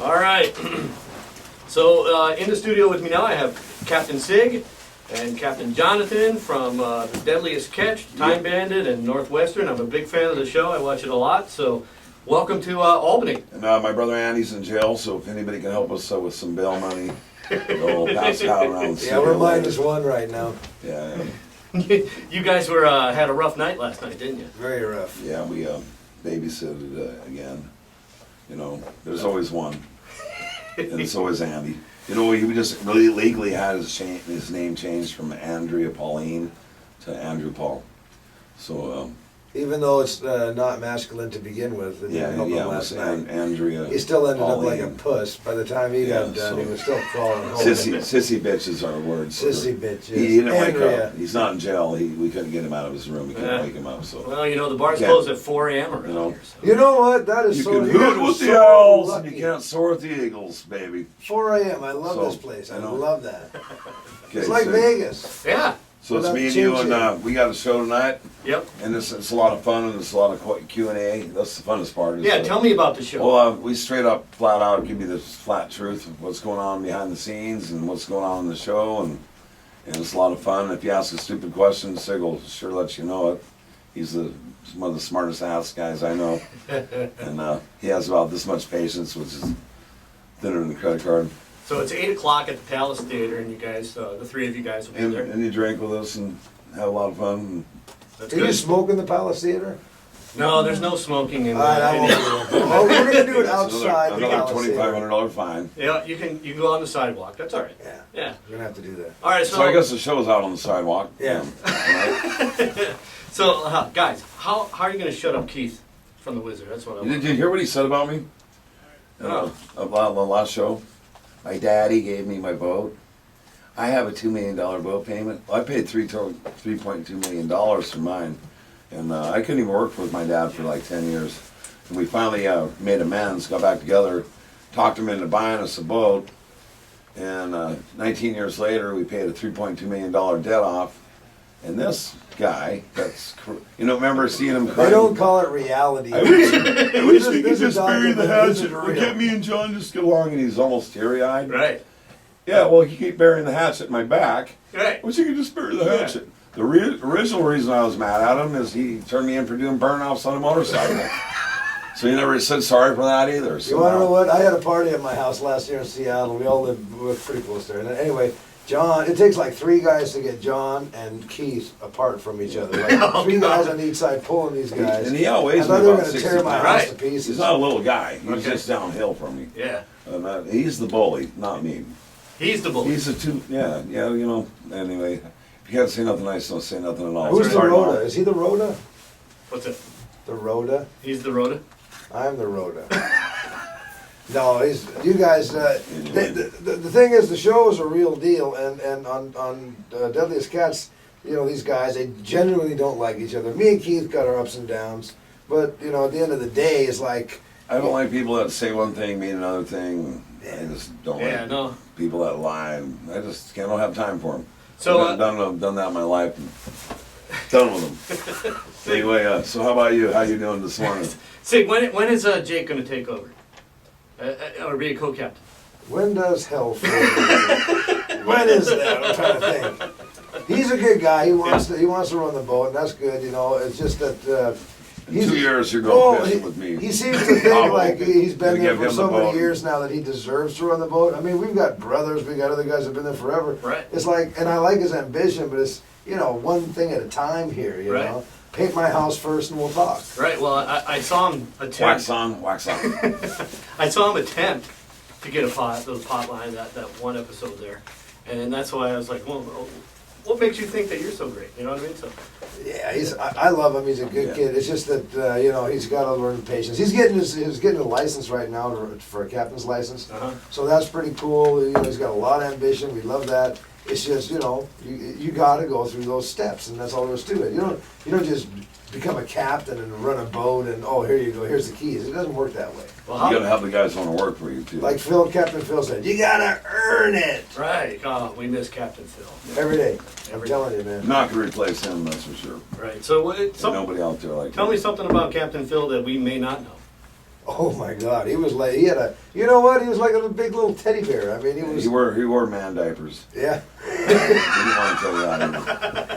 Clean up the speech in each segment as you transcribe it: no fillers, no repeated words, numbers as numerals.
All right. So in the studio with me now I have Captain Sig and Captain Jonathan from the Deadliest Catch, Time Bandit, and Northwestern. I'm a big fan of the show. I watch it a lot. So welcome to Albany. And my brother Andy's in jail, so if anybody can help us with some bail money, we'll pass it out around. Yeah, we're -1 right now. Yeah, You guys were had a rough night last night, didn't you? Very rough. yeah, we babysitted again. You know, there's always one, and it's always Andy. You know, we just really legally had his name changed from Andrea Pauline to Andrew Paul. So Even though it's not masculine to begin with, it didn't help him it last was night. Andrea. He still ended up like a Pauline. puss. By the time he got Yeah, done, so- he was still crawling home. Sissy bitch is our word. Sissy bitch, He yes. didn't wake Andrea. up. He's not in jail. We couldn't get him out of his room. We couldn't Yeah. wake him up. So Well, you know, the bar's Yeah. closed at 4 a.m. around You know. here. So. You know what? That is you so. can you guys hoot are with the so owls and you lucky. can't soar with the eagles, baby. 4 a.m. I love So, this place. I you know. love that. Okay, It's like so, Vegas. Yeah. So it's Without me and you, changing. and we got a show tonight, Yep. and it's a lot of fun, and it's a lot of Q&A. That's the funnest part. Is, Yeah, tell me about the show. Well, we straight up, flat out, give you the flat truth of what's going on behind the scenes and what's going on in the show, and it's a lot of fun. If you ask a stupid question, Sig will sure let you know it. He's one of the smartest ass guys I know, and he has about this much patience, which is thinner than a credit card. So it's 8 o'clock at the Palace Theater, and you guys, the three of you guys will be there. And you drink with us and have a lot of fun. That's Can you good. smoke in the Palace Theater? No, there's no smoking in All right, I in won't the- do it. Oh, we're gonna do it It's outside the Another Palace Theater. $2,500 fine. Yeah, you can go on the sidewalk. That's all right. Yeah, Yeah. we're gonna have to do that. All right. So I guess the show's out on the sidewalk. Yeah. Right? So guys, how are you going to shut up Keith from the Wizard? That's what I want. Did you hear what he said about me? No. About the last show? My daddy gave me my boat. I have a $2 million boat payment. Well, I paid $3.2 million for mine. And I couldn't even work with my dad for like 10 years. And we finally made amends, got back together, talked him into buying us a boat. And 19 years later, we paid a $3.2 million debt off. And this guy, remember seeing him crying? They don't call it reality. I wish we could This is just bury the documented. This is hatchet or real. get me and John just get along, and he's almost teary-eyed. Right. Yeah, well, he keep burying the hatchet in my back. Right. Wish you could just bury the hatchet. The original reason I was mad at him is he turned me in for doing burn-offs on a motorcycle. So he never said sorry for that either. So You want to now- know what? I had a party at my house last year in Seattle. We all were pretty close there. And anyway, John, it takes like 3 guys to get John and Keith apart from each other. Like 3 guys on each side pulling these guys. And he outweighs I thought me they were about going to 60 tear my pounds. house Right. to pieces. He's not a little guy. He's Okay. just downhill from me. Yeah. And he's the bully, not me. He's the bully. He's you know. Anyway, if you can't say nothing nice, don't say nothing at all. Who's the Sorry, Mom. Rhoda? Is he the Rhoda? What's it? The Rhoda? He's the Rhoda. I'm the Rhoda. No, you guys. The thing is, the show is a real deal, and on Deadliest Cats, you know, these guys, they genuinely don't like each other. Me and Keith got our ups and downs, but you know, at the end of the day, it's like I don't like people that say one thing, mean another thing. I just don't Yeah. like No. people that lie. I just don't have time for them. So, I've done that in my life. And done with them. Anyway, so how about you? How you doing this morning? Sig, when is Jake going to take over? Or be a co-captain? when does hell fall? When is that? I'm trying to think. He's a good guy. He wants to run the boat, and that's good. You know, it's just that. In 2 years, you're going fishing he, with me. he seems to think like he's been Gonna there give for him so the many boat. years now that he deserves to run the boat. I mean, we've got brothers, we got other guys that've been there forever. Right. It's like, and I like his ambition, but it's, you know, one thing at a time here, you Right. know. Paint my house first and we'll talk. Right. Well, I saw him attempt. Wax on, wax off. I saw him attempt to get the pot line that one episode there, and that's why I was like, well, what makes you think that you're so great? You know what I mean? So. Yeah, I love him. He's a good Yeah. kid. It's just that you know, he's got to learn patience. He's getting a license right now for a captain's license, Uh-huh. so that's pretty cool. You know, he's got a lot of ambition. We love that. It's just, you know, you got to go through those steps, and that's all there is to it. You don't just become a captain and run a boat and here you go, here's the keys. It doesn't work that way. Well, You gotta have the guys want to work for you too. Like Captain Phil said, you gotta earn it Right. Oh, we miss Captain Phil. every day. I'm Every telling you, man. Not gonna replace him, that's for sure. Right. So Nobody out there like tell him. me something about Captain Phil that we may not know. Oh my God, he was like, he had a, you know what, he was like a big little teddy bear. I mean, he was. He wore man diapers. Yeah. Didn't want to tell you that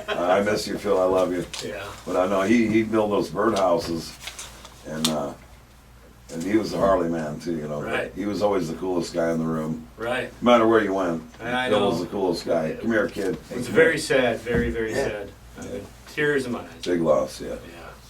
either. I miss you, Phil. I love you. Yeah. But I know he built those birdhouses, and he was a Harley man too. You know. Right. He was always the coolest guy in the room. Right. No matter where you went, I Phil know. was the coolest guy. Come here, kid. It was very sad, very, very Yeah. sad. I mean, tears in my eyes. Big loss, yeah. Yeah,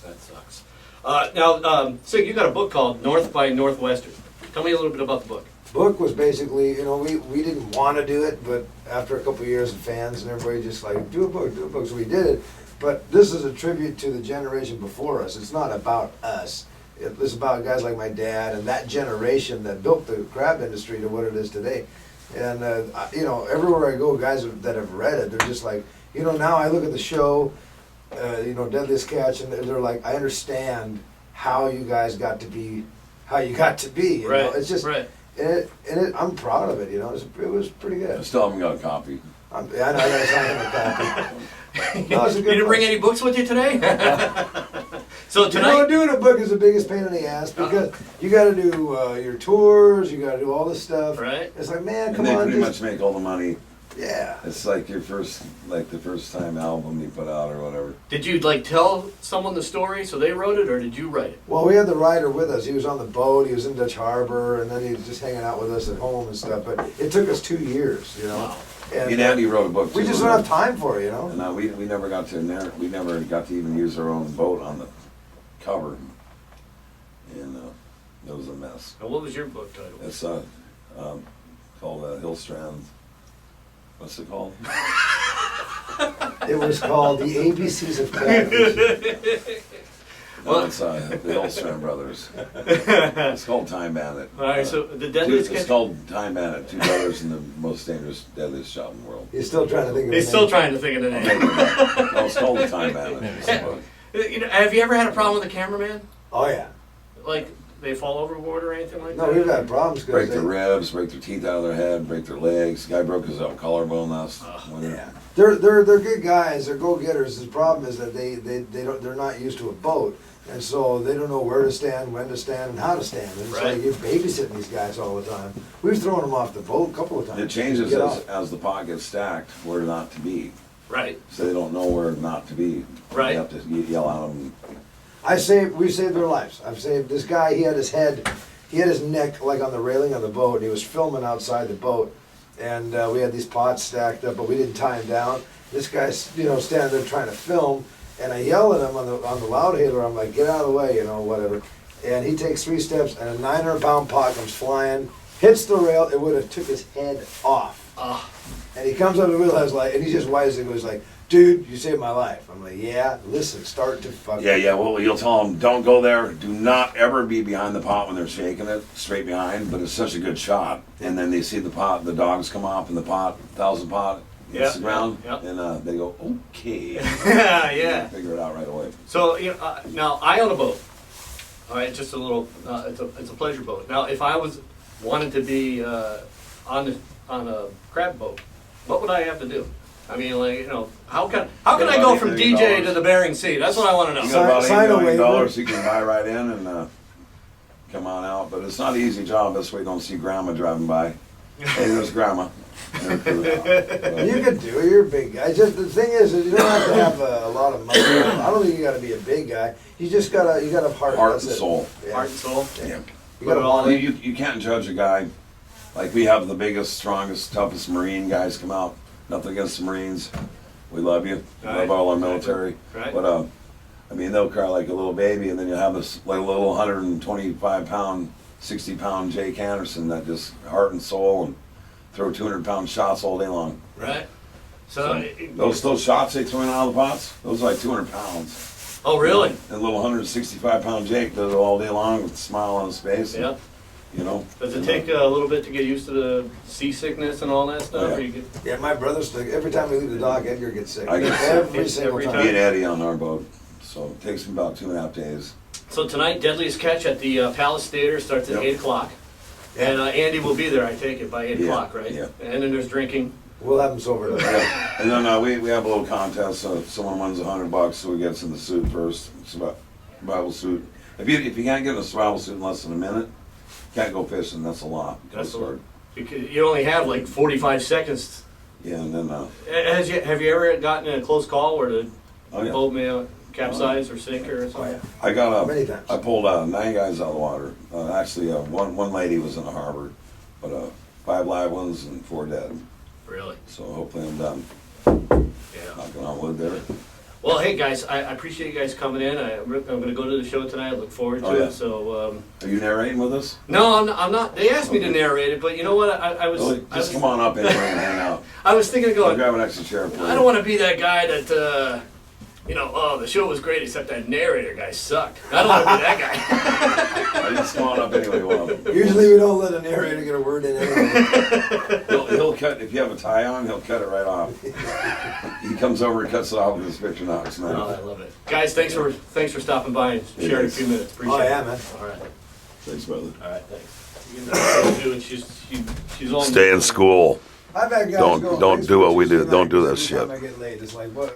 that sucks. Now, Sig, you got a book called North by Northwestern. Tell me a little bit about the book. Book was basically, you know, we didn't want to do it, but after a couple of years of fans and everybody just like, do a book, so we did it. But this is a tribute to the generation before us. It's not about us. It's about guys like my dad and that generation that built the crab industry to what it is today. And, you know, everywhere I go, guys that have read it, they're just like, you know, now I look at the show, you know, Deadliest Catch, and they're like, I understand how you guys got to be, how you got to be. You know? It's just, right. I'm proud of it. You know, it was pretty I good. still haven't got a copy. I know I gotta sign him a copy. No, it's a You good didn't book. bring any books with you today? So You know, tonight, doing a book is the biggest pain in the ass because you got to do your tours, you got to do all this stuff. right? It's like, man, And come they on, pretty just, much make all the money. yeah. It's like the first time album you put out or whatever. Did you like tell someone the story so they wrote it, or did you write it? Well, we had the writer with us. He was on the boat. He was in Dutch Harbor, and then he was just hanging out with us at home and stuff. But it took us 2 years, you know. Wow. Me and And Andy wrote a book too. we just don't have time for it, you know. And we never got to we never got to even use our own boat on the cover, and it was a mess. And what was your book title? It's called Hillstrand. What's it called? It was called The ABCs of Catfish. No, it's the Hillstrand brothers. It's called Time Bandit. All right, so the Two- Deadliest it's Catch. called Time Bandit. Two brothers in the most dangerous, deadliest shot in the world. He's still trying to think of He's the still name. trying to think of the I'll name. make it up. No, it's called the Time Bandit. It's a book. You know, have you ever had a problem with the cameraman? Oh, yeah. Like they fall overboard or anything like No, that? we've had problems Break because their ribs, break their teeth out of their head, break their legs. Guy broke his collarbone last winter. yeah, they're good guys. They're go-getters. The problem is that they're not used to a boat, and so they don't know where to stand, when to stand, and how to stand. And it's Right. like you're babysitting these guys all the time. We've thrown them off the boat a couple of times. It changes Get as the pot gets stacked where not to be. Right. So they don't know where not to be. Right. You have to yell at them. We've saved their lives. I've saved this guy. He had his neck like on the railing of the boat. And he was filming outside the boat, and we had these pots stacked up, but we didn't tie him down. This guy's, you know, standing there trying to film, and I yell at him on the loudhailer. I'm like, get out of the way, you know, whatever. And he takes 3 steps, and a 900-pound pot comes flying, hits the rail. It would have took his head off. And he comes up to the wheelhouse light, and he just wisely goes like, dude, you saved my life. I'm like, yeah, listen, start to fucking. Yeah. Well, you'll tell them, don't go there. Do not ever be behind the pot when they're shaking it, straight behind. But it's such a good shot. And then they see the pot, the dogs come off, and the pot, 1,000 pot hits the ground, yeah. and they go, okay. Yeah, yeah. Figure it out right away. So you know, now I own a boat. All right, just a little. It's a pleasure boat. Now, if I wanted to be on a crab boat, what would I have to do? I mean, like, you know, how can I go from $8 million. DJ to the Bering Sea? That's what I want to know. You got about Sign a $8 million waiver. you can buy right in and come on out. But it's not an easy job. That's why you don't see grandma driving by. Hey, there's grandma. You can do it. You're a big guy. Just the thing is, you don't have to have a lot of muscle. I don't think you got to be a big guy. You just gotta have heart. Heart That's and it. soul. Yeah. Heart and soul. Yeah. You gotta want it. You can't judge a guy. Like we have the biggest, strongest, toughest Marine guys come out. Nothing against the Marines. We love you. We Right. love all our military. Right. But I mean, they'll cry like a little baby, and then you'll have this like little 125-pound, 60-pound Jake Anderson that just heart and soul and throw 200-pound shots all day long. Right. So, Those shots they throw in out of the pots, those are like 200 pounds. oh really? And little 165-pound Jake does it all day long with a smile on his face. Yeah. You know. Does it take a little bit to get used to the seasickness and all that stuff? Yeah. Or you get, Yeah, my brother's sick. Every time we leave the dock, Edgar gets sick. I get sick. Every single Every time. Me and Eddie on our boat, so it takes me about 2.5 days. so tonight, Deadliest Catch at the Palace Theater starts at Yep. 8 o'clock. And Andy will be there, I take it, by 8 Yeah, o'clock, right? yeah. And then there's drinking. We'll have him sober. Yeah. And then we have a little contest. So if someone wins $100, so he gets in the suit first. It's about Bible suit. If you can't get in a survival suit in less than a minute, can't go fishing. That's a lot. That's a hard. Because you only have like 45 seconds. Yeah, and then Have you ever gotten in a close call where the oh yeah, boat may capsize or sink or Oh, something? yeah. I got Many times. I pulled 9 guys out of the water. Actually, one lady was in the harbor, but 5 live ones and 4 dead. Really? So hopefully I'm done. Yeah. Knocking on wood there. Well, hey guys, I appreciate you guys coming in. I'm going to go to the show tonight. I look forward to Oh, yeah. it. So Are you narrating with us? no, I'm not. They asked me to narrate it, but you know what? I was Really? I was, Just come on up anyway and hang out. I was thinking of I'll going. grab an extra chair for you. I don't want to be that guy that oh, the show was great except that narrator guy sucked. I don't want to be that guy. Just come on up anyway. Usually we don't let a narrator get a word in anyway. He'll cut, if you have a tie on, he'll cut it right off. He comes over and cuts it off with his picture knocks. Oh, I love it, guys. Thanks for stopping by and sharing a few minutes. Appreciate Oh, yeah, it. man. All right, Thanks, brother. all right, thanks. You know, she's all Stay in school. I've had guys Don't- go, don't "Thanks do for what we Tuesday do. Don't night," do that every time shit. I get late, it's like, what?